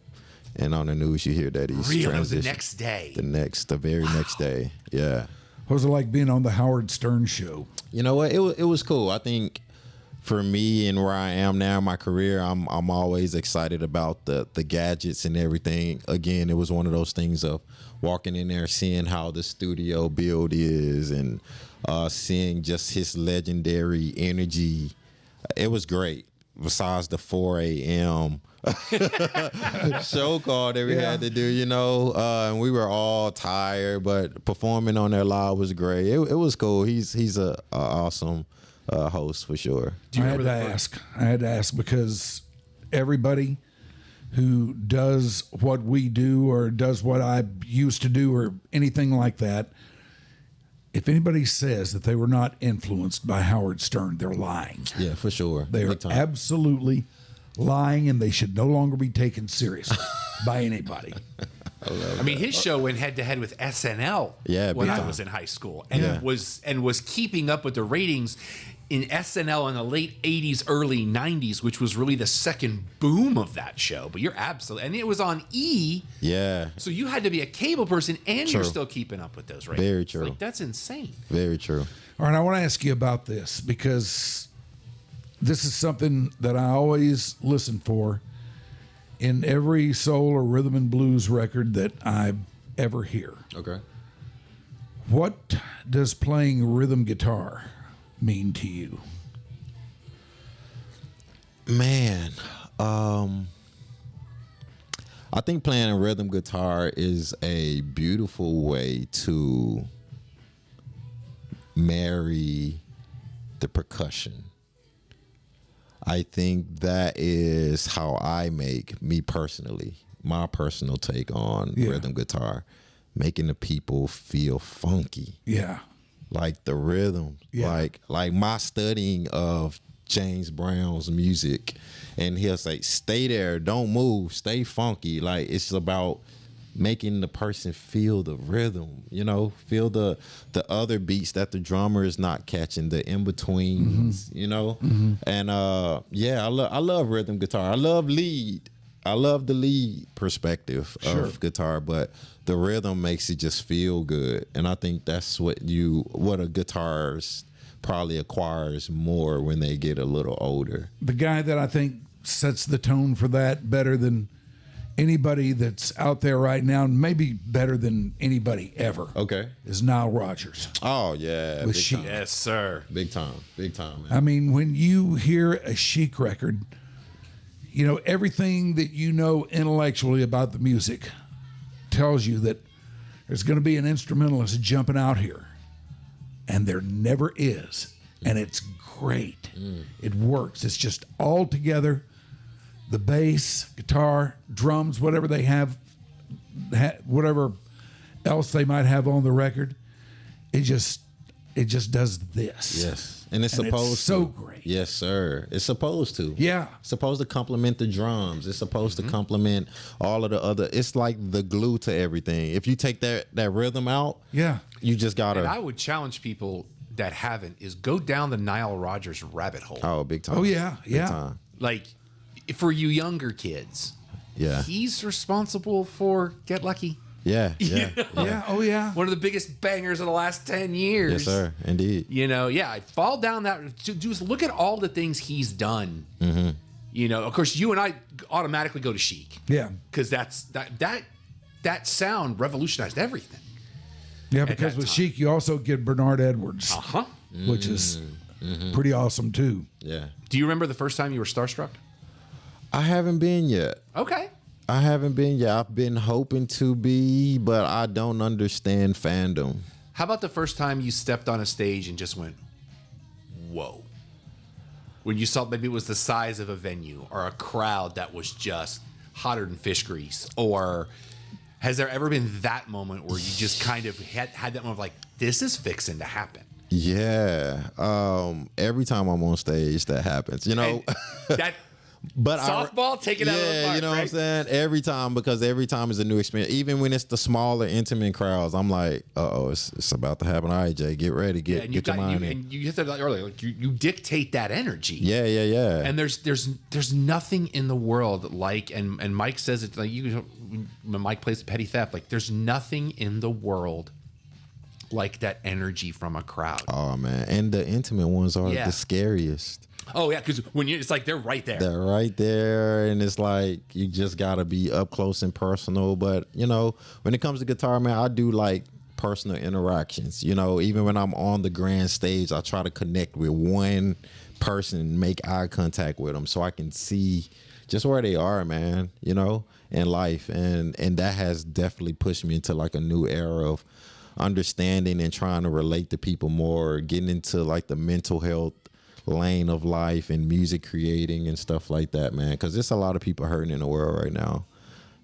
and on the news you hear that he's transitioned. It was the next day. The very next day. Yeah. What was it like being on the Howard Stern show? You know what? It was cool. I think for me and where I am now in my career, I'm always excited about the gadgets and everything. Again, it was one of those things of walking in there, seeing how the studio build is, and seeing just his legendary energy. It was great. Besides the 4 a.m. show call that we had to do, you know, and we were all tired, but performing on there live was great. It was cool. He's a awesome host for sure. I had to ask because everybody who does what we do or does what I used to do or anything like that, if anybody says that they were not influenced by Howard Stern, they're lying. Yeah, for sure. They are absolutely lying, and they should no longer be taken seriously by anybody. I mean, his show went head to head with SNL when I was in high school, and was keeping up with the ratings in SNL in the late 80s, early 90s, which was really the second boom of that show. But you're absolutely, and it was on E! Yeah. So you had to be a cable person, and you're still keeping up with those ratings. Very true. Like, that's insane. Very true. All right, I want to ask you about this, because this is something that I always listen for in every soul or rhythm and blues record that I ever hear. Okay. What does playing rhythm guitar mean to you? Man, I think playing rhythm guitar is a beautiful way to marry the percussion. I think that is how I make, me personally, my personal take on rhythm guitar, making the people feel funky. Yeah. Like the rhythm, like my studying of James Brown's music, and he'll say, stay there, don't move, stay funky. Like, it's about making the person feel the rhythm, you know, feel the other beats that the drummer is not catching, the in-betweens, you know? And I love rhythm guitar. I love lead. I love the lead perspective of guitar, but the rhythm makes it just feel good. And I think that's what a guitarist probably acquires more when they get a little older. The guy that I think sets the tone for that better than anybody that's out there right now, and maybe better than anybody ever, is Nile Rodgers. Oh, yeah. With Chic. Yes, sir. Big time, man. I mean, when you hear a Chic record, you know, everything that you know intellectually about the music tells you that there's going to be an instrumentalist jumping out here. And there never is. And it's great. It works. It's just all together. the bass, guitar, drums, whatever they have, whatever else they might have on the record, it just does this. Yes, and it's supposed to. So great. Yes, sir. It's supposed to. Yeah. It's supposed to complement the drums. It's supposed to complement all of the other. It's like the glue to everything. If you take that rhythm out, yeah, you just gotta. And I would challenge people that haven't is go down the Nile Rodgers rabbit hole. Oh, big time. Oh yeah, Big yeah. time. Like for you younger kids, Yeah. he's responsible for Get Lucky. Yeah. Yeah. Yeah. Oh yeah. One of the biggest bangers of the last 10 years. Yes, sir. Indeed. You know, yeah, I fall down that. Just look at all the things he's done. Mm-hmm. You know, of course, you and I automatically go to Chic. Yeah. Because that sound revolutionized everything. Yeah, because with Chic, you also get Bernard Edwards, which is pretty awesome too. Yeah. Do you remember the first time you were starstruck? I haven't been yet. Okay. I haven't been yet. I've been hoping to be, but I don't understand fandom. How about the first time you stepped on a stage and just went, whoa? When you saw maybe it was the size of a venue or a crowd that was just hotter than fish grease, or has there ever been that moment where you just kind of had that moment of like, this is fixing to happen? Yeah. Every time I'm on stage, that happens. You know, and that but softball, take it out of the park, you know right? what I'm saying? Every time, because every time is a new experience. Even when it's the smaller, intimate crowds, I'm like, it's about to happen. All right, Jay, get ready, get your mind in. And you said that earlier, like you dictate that energy. Yeah. And there's nothing in the world like, and Mike says it like when Mike plays the petty theft, like there's nothing in the world like that energy from a crowd. Oh man, and the intimate ones are the scariest. Oh yeah, because when it's like they're right there. They're right there, and it's like you just gotta be up close and personal. But you know, when it comes to guitar, man, I do like personal interactions. You know, even when I'm on the grand stage, I try to connect with one person and make eye contact with them so I can see just where they are, man. You know, in life, and that has definitely pushed me into like a new era of understanding and trying to relate to people more, getting into like the mental health lane of life and music creating and stuff like that, man, because there's a lot of people hurting in the world right now,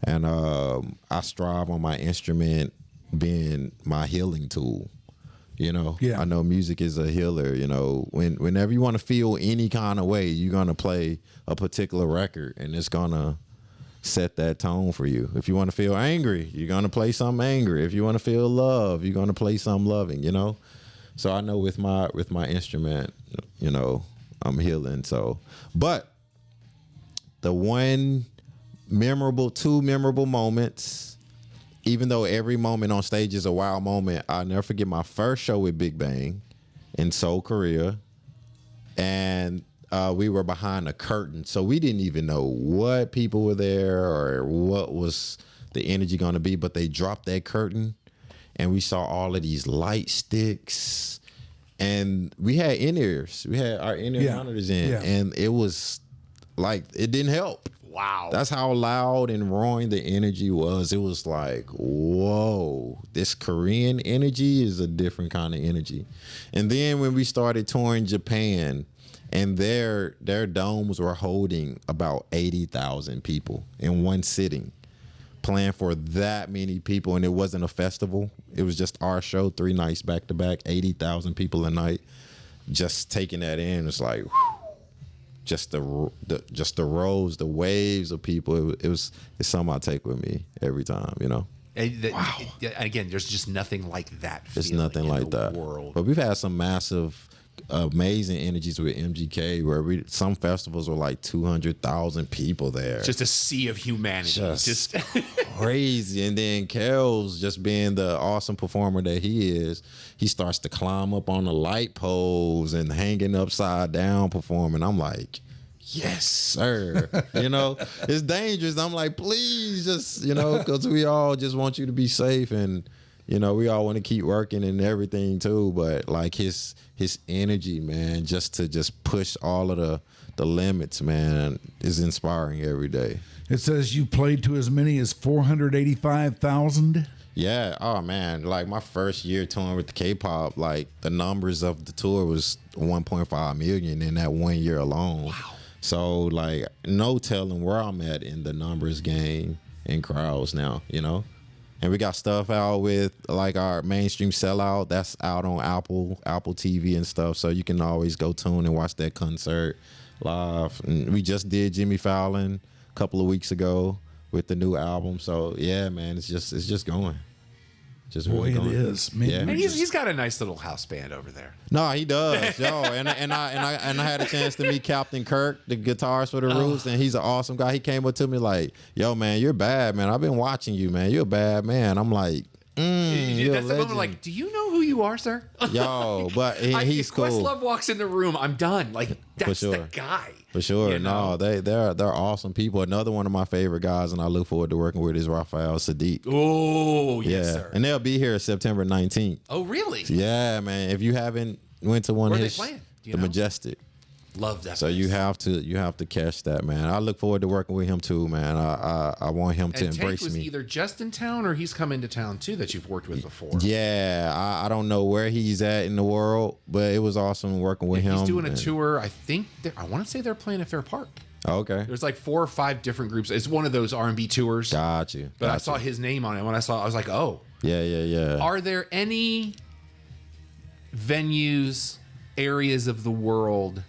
and I strive on my instrument being my healing tool. You know, I know music is a healer. You know, whenever you want to feel any kind of way, you're gonna play a particular record, and it's gonna set that tone for you. If you want to feel angry, you're gonna play something angry. If you want to feel love, you're gonna play something loving. You know. So I know with my instrument, you know, I'm healing. So, but the two memorable moments, even though every moment on stage is a wow moment, I'll never forget my first show with Big Bang in Seoul, Korea. And we were behind a curtain. So we didn't even know what people were there or what was the energy going to be, but they dropped that curtain. And we saw all of these light sticks, and we had in-ears. We had our in-ear monitors in, and it was like, it didn't help. Wow. That's how loud and roaring the energy was. It was like, whoa, this Korean energy is a different kind of energy. And then when we started touring Japan, and their domes were holding about 80,000 people in one sitting, playing for that many people, and it wasn't a festival. It was just our show, 3 nights back to back, 80,000 people a night. Just taking that in, it's like, whew, just the rows, the waves of people. It's something I take with me every time, you know. Wow. Again, there's just nothing like that. It's nothing like that. World. But we've had some massive, amazing energies with MGK, where some festivals were like 200,000 people there. Just a sea of humanity. Just crazy. And then Kel's, just being the awesome performer that he is, he starts to climb up on the light poles and hanging upside down performing. I'm like, yes, sir. You know, it's dangerous. I'm like, please, just, you know, because we all just want you to be safe, and you know, we all want to keep working and everything too, but like his energy, man, just to push all of the limits, man, is inspiring every day. It says you played to as many as 485,000. Yeah. Oh man, like my first year touring with the K-pop, like the numbers of the tour was 1.5 million in that 1 year alone. Wow. So like no telling where I'm at in the numbers game and crowds now, you know. And we got stuff out with like our mainstream sellout that's out on Apple TV and stuff. So you can always go tune and watch that concert live. And we just did Jimmy Fallon a couple of weeks ago with the new album. So yeah, man, it's just going. Just Boy, really going. it is. Man, Yeah. And he's got a nice little house band over there. No, he does, yo. And I had a chance to meet Captain Kirk, the guitarist for the Roots, and he's an awesome guy. He came up to me like, "Yo, man, you're bad, man. I've been watching you, man. You're a bad man." I'm like, you're That's a the moment. legend. Like, do you know who you are, sir? Yo, but he's if cool. Questlove walks in the room, I'm done. Like, that's sure. the guy. For sure. You know? No, they're awesome people. Another one of my favorite guys, and I look forward to working with is Raphael Sadiq. Oh, yes, Yeah, sir. and they'll be here September 19th. Oh, really? Yeah, man. If you haven't went to one Where of are his, they playing? Do you the know? Majestic. Love that. So place. you have to catch that, man. I look forward to working with him too, man. I want him to and Tank embrace was me. either just in town or he's come into town too that you've worked with before. Yeah, I don't know where he's at in the world, but it was awesome working with him. He's doing a and- tour. I think I want to say they're playing at Fair Park. Okay, There's like 4 or 5 different groups. It's one of those R&B tours. got you. But I got saw you. his name on it. When I was like, oh. Yeah. Are there any venues, areas of the world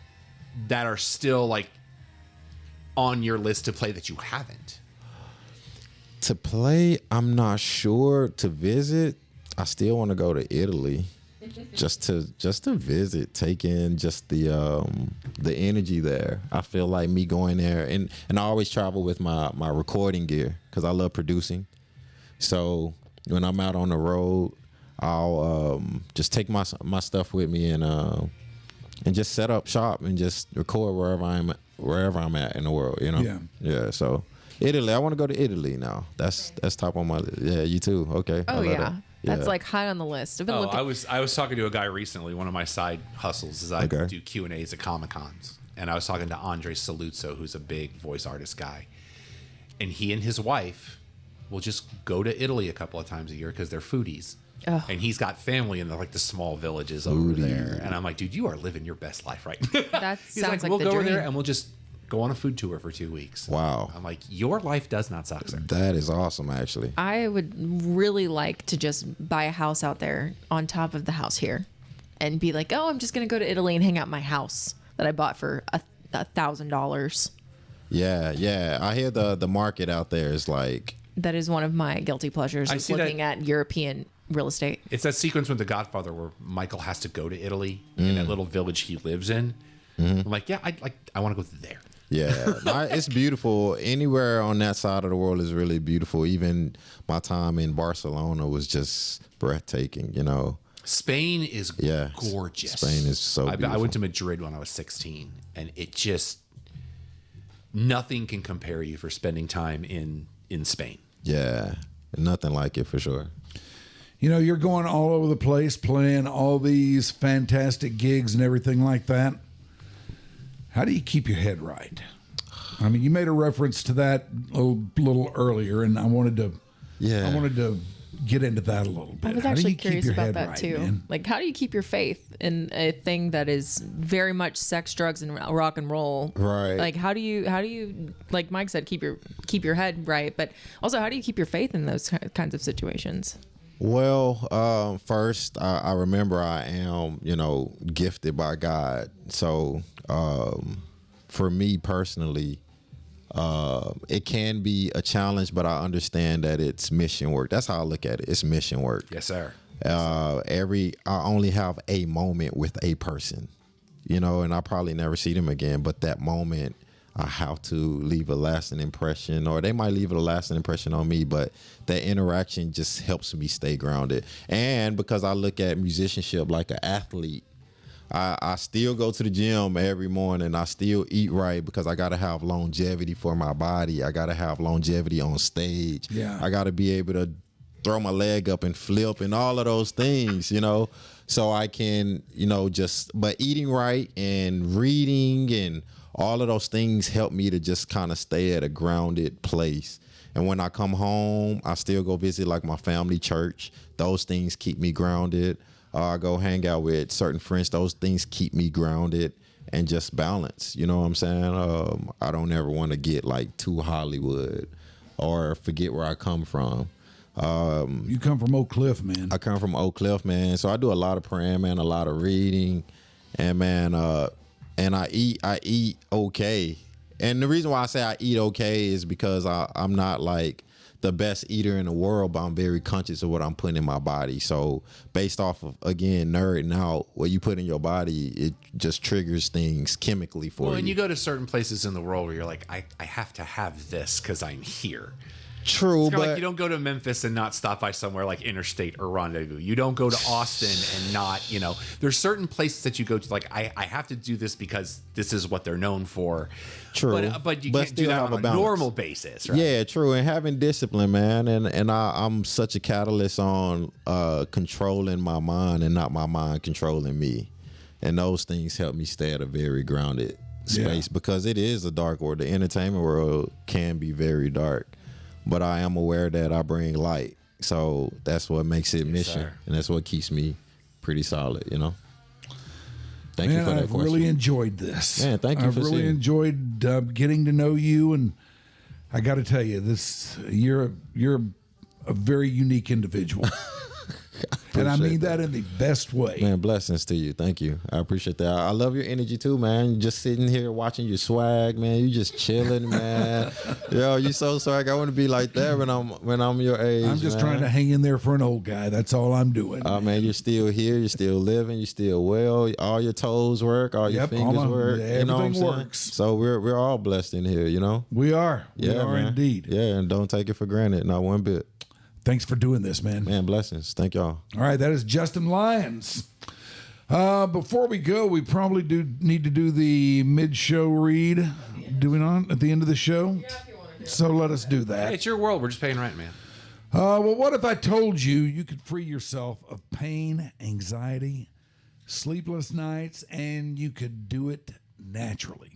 that are still like on your list to play that you haven't? To play, I'm not sure. To visit, I still want to go to Italy, just to visit, take in just the energy there. I feel like me going there, and I always travel with my recording gear because I love producing. So when I'm out on the road, I'll just take my stuff with me and just set up shop and just record wherever I'm at in the world, you know. Yeah. So Italy, I want to go to Italy now. That's top on my list. Yeah, you too. Okay. Oh I love yeah. that. That's like high on the list. I've been looking. I was talking to a guy recently. One of my side hustles is I Okay. do Q&As at Comic Cons, and I was talking to Andre Saluzzo, who's a big voice artist guy, and he and his wife will just go to Italy a couple of times a year because they're foodies. Ugh. And he's got family in the small villages over there, and I'm like, dude, you are living your best life right now. That He's sounds like we'll the go over there dream. and we'll just go on a food tour for 2 weeks. Wow. I'm like, your life does not suck, sir. That is awesome, actually. I would really like to just buy a house out there on top of the house here and be like, oh, I'm just going to go to Italy and hang out my house that I bought for $1,000. Yeah. I hear the market out there is like, That is one of my guilty pleasures, I is see that- looking at European real estate. It's that sequence with The Godfather where Michael has to go to Italy in that little village he lives in. I'm like, yeah, I want to go there. yeah, it's beautiful. Anywhere on that side of the world is really beautiful. Even my time in Barcelona was just breathtaking, you know. Spain is Yeah, gorgeous. Spain is so I beautiful. went to Madrid when I was 16, and it just nothing can compare you for spending time in Spain. Yeah, nothing like it for sure. You know, you're going all over the place playing all these fantastic gigs and everything like that. How do you keep your head right? I mean, you made a reference to that a little earlier, and I wanted to get into that a little bit. I was How do actually you keep curious your about head that right, too. man? Like, how do you keep your faith in a thing that is very much sex, drugs, and rock and roll? Right. Like, how do you, like Mike said, keep your head right, but also how do you keep your faith in those kinds of situations? Well, first, I remember I am, gifted by God. So for me personally, it can be a challenge, but I understand that it's mission work. That's how I look at it. It's mission work. Yes, sir. I only have a moment with a person, and I probably never see them again. But that moment, I have to leave a lasting impression, or they might leave a lasting impression on me, but that interaction just helps me stay grounded. And because I look at musicianship like an athlete, I still go to the gym every morning. I still eat right because I got to have longevity for my body. I got to have longevity on stage. Yeah. I got to be able to throw my leg up and flip and all of those things, so I can, but eating right and reading and all of those things help me to just kind of stay at a grounded place. And when I come home, I still go visit like my family church. Those things keep me grounded. I go hang out with certain friends. Those things keep me grounded. and just balance. You know what I'm saying? I don't ever want to get like too Hollywood or forget where I come from. You come from Oak Cliff, man. I come from Oak Cliff, man. So I do a lot of praying, man, a lot of reading, and man, and I eat okay. And the reason why I say I eat okay is because I'm not like the best eater in the world, but I'm very conscious of what I'm putting in my body. So based off of, again, nerding out, what you put in your body, it just triggers things chemically for you. Well, and you go to certain places in the world where you're like, I have to have this because I'm here. True, it's but like you don't go to Memphis and not stop by somewhere like Interstate or Rendezvous. You don't go to Austin and not, there's certain places that you go to. Like I have to do this because this is what they're known for. True, but you can't do that on a normal basis, right? Yeah, true, and having discipline, man, and I'm such a catalyst on controlling my mind and not my mind controlling me, and those things help me stay at a very grounded space because it is a dark world. The entertainment world can be very dark. But I am aware that I bring light. So that's what makes it mission. And that's what keeps me pretty solid, Thank you for that question. I've really enjoyed this. Man, thank you I've really enjoyed getting to know you. And I got to tell you, you're a very unique individual. And I mean that in the best way. Man, blessings to you. Thank you. I appreciate that. I love your energy too, man. Just sitting here watching your swag, man. You just chilling, man. Yo, you so swag. I want to be like that when I'm your age. I'm just trying to hang in there for an old guy. That's all I'm doing. Man, you're still here. You're still living. You're still well. All your toes work. All your fingers work. Everything works. So we're all blessed in here, We are. We are man. Indeed. Yeah, and don't take it for granted. Not one bit. Thanks for doing this, man. Man, blessings. Thank y'all. All right, that is Justin Lyons. Before we go, we probably need to do the mid-show read. Do we not at the end of the show? Yeah, if you want to do So let us do that. Hey, it's your world. We're just paying rent, man. Well, what if I told you could free yourself of pain, anxiety, sleepless nights, and you could do it naturally?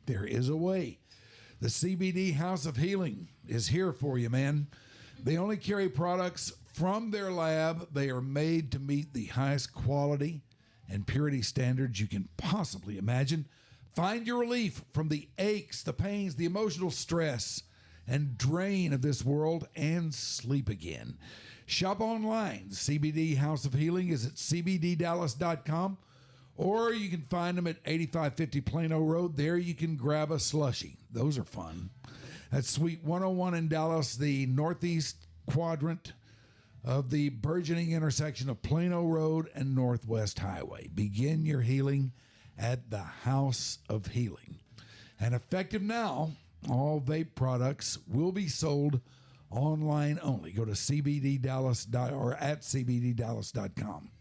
There is a way. The CBD House of Healing is here for you, man. They only carry products from their lab. They are made to meet the highest quality and purity standards you can possibly imagine. Find your relief from the aches, the pains, the emotional stress, and drain of this world and sleep again. Shop online. CBD House of Healing is at cbddallas.com, or you can find them at 8550 Plano Road. There you can grab a slushie. Those are fun. That's Suite 101 in Dallas, the northeast quadrant of the burgeoning intersection of Plano Road and Northwest Highway. Begin your healing at the House of Healing. And effective now, all vape products will be sold online only. Go to cbddallas or at cbddallas.com.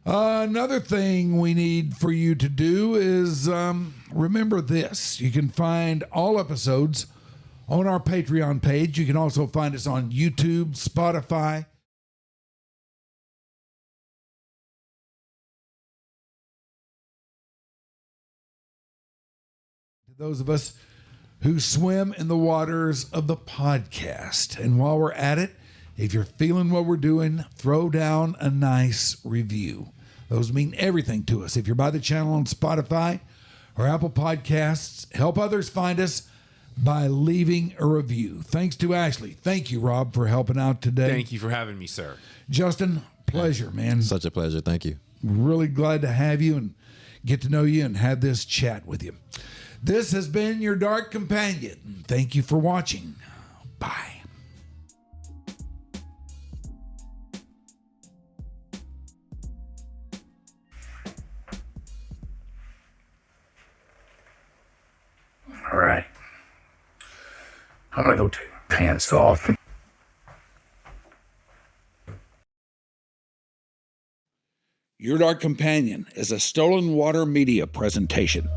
Another thing we need for you to do is remember this. You can find all episodes on our Patreon page. You can also find us on YouTube, Spotify. To those of us who swim in the waters of the podcast. And while we're at it, if you're feeling what we're doing, throw down a nice review. Those mean everything to us. If you're by the channel on Spotify or Apple Podcasts, help others find us by leaving a review. Thanks to Ashley. Thank you, Rob, for helping out today. Thank you for having me, sir. Justin, pleasure, man. Such a pleasure. Thank you. Really glad to have you and get to know you and have this chat with you. This has been your Dark Companion. Thank you for watching. Bye. All right. I'm gonna go take my pants off. Your Dark Companion is a Stolen Water Media presentation.